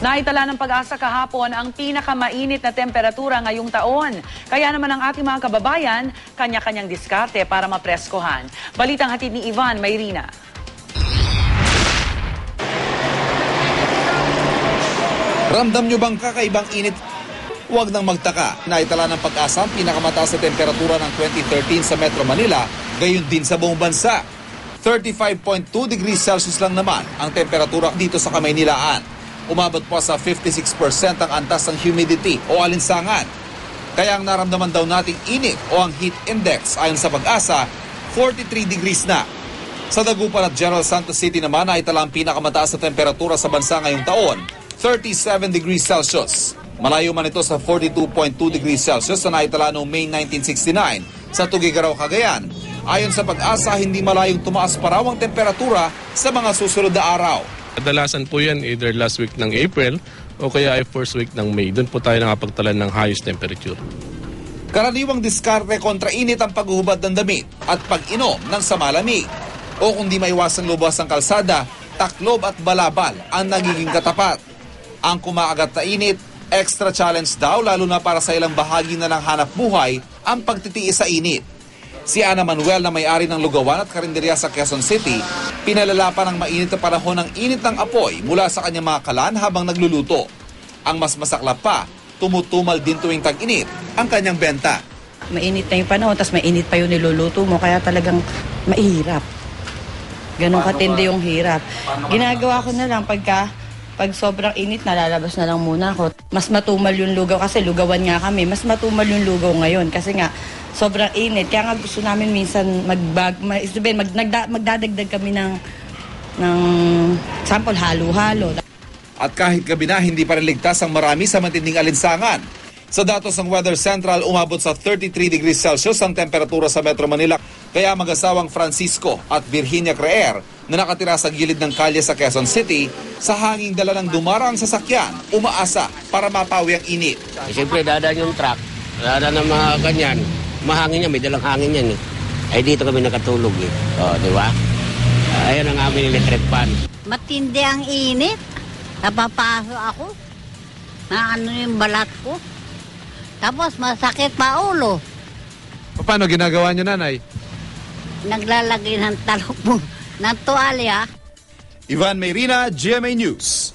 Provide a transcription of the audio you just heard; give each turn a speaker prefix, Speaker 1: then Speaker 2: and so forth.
Speaker 1: Naitala ng Pag-asa kahapon ang pinakamainit na temperatura ngayong taon. Kaya naman ang ating mga kababayan, kanya-kanyang diskarte para mapreskohan. Balitang hatid ni Ivan Mayrina.
Speaker 2: Ramdam nyo bang kakaibang init? Huwag nang magtaka. Naitala ng Pag-asa ang pinakamataas na temperatura ng 2013 sa Metro Manila, gayon din sa buong bansa. 35.2 degrees Celsius lang naman ang temperatura dito sa Kamaynilaan. Umabot pa sa 56% ang antas ng humidity o alinsangan. Kaya ang naramdaman daw nating init o ang heat index ayon sa Pag-asa, 43 degrees na. Sa Dagupan at General Santos City naman ay itala ang pinakamataas na temperatura sa bansa ngayong taon, 37 degrees Celsius. Malayo man ito sa 42.2 degrees Celsius na naitala noong May 1969 sa Tugigaraw, Cagayan. Ayon sa Pag-asa, hindi malayong tumaas pa raw ang temperatura sa mga susunod na araw.
Speaker 3: Kadalasan po yan either last week ng April o kaya ay first week ng May. Doon po tayo nakapagtalan ng highest temperature.
Speaker 2: Karaniwang diskarte kontra init ang paghuhubad ng damit at pag-inom ng samalamig. O kung di maiwasang lubas ng kalsada, taklob at balabal ang nagiging katapat. Ang kumakagat na init, extra challenge daw lalo na para sa ilang bahagi na ng hanap buhay ang pagtitiis sa init. Si Ana Manuel na may-ari ng lugawan at karinderya sa Quezon City, pinalala pa ng mainit na panahon ng init ng apoy mula sa kanyang mga kalan habang nagluluto. Ang mas masaklap pa, tumutumal din tuwing tag-init ang kanyang benta.
Speaker 4: Mainit na yung panahon, tapos mainit pa yung niluluto mo, kaya talagang mahirap. Ganun katindi yung hirap. Ginagawa ko na lang pag sobrang init, nalalabas na lang muna ako. Mas matumal yung lugaw kasi lugawan nga kami. Mas matumal yung lugaw ngayon kasi nga sobrang init. Kaya nga gusto namin minsan magdadagdag kami ng sample halo-halo.
Speaker 2: At kahit gabi na, hindi pa rin ligtas ang marami sa matinding alinsangan. Sa datos ng Weather Central, umabot sa 33 degrees Celsius ang temperatura sa Metro Manila. Kaya mag-asawang Francisco at Virginia Creer na nakatira sa gilid ng kalye sa Quezon City, sa hanging dala ng dumarang sasakyan, umaasa para mapawi ang init.
Speaker 5: Siyempre, dadaan yung truck, dadaan ng mga ganyan, mahangin yan, may dalang hangin yan eh. Ay dito kami nakatulog eh. O, di ba? Ayan ang aming electric fan.
Speaker 6: Matindi ang init. Napapaso ako. Na ano yung balat ko. Tapos masakit pa ulo.
Speaker 2: Paano ginagawa niyo, nanay?
Speaker 6: Naglalagay ng talong ng tuwalya.
Speaker 2: Ivan Mayrina, GMA News.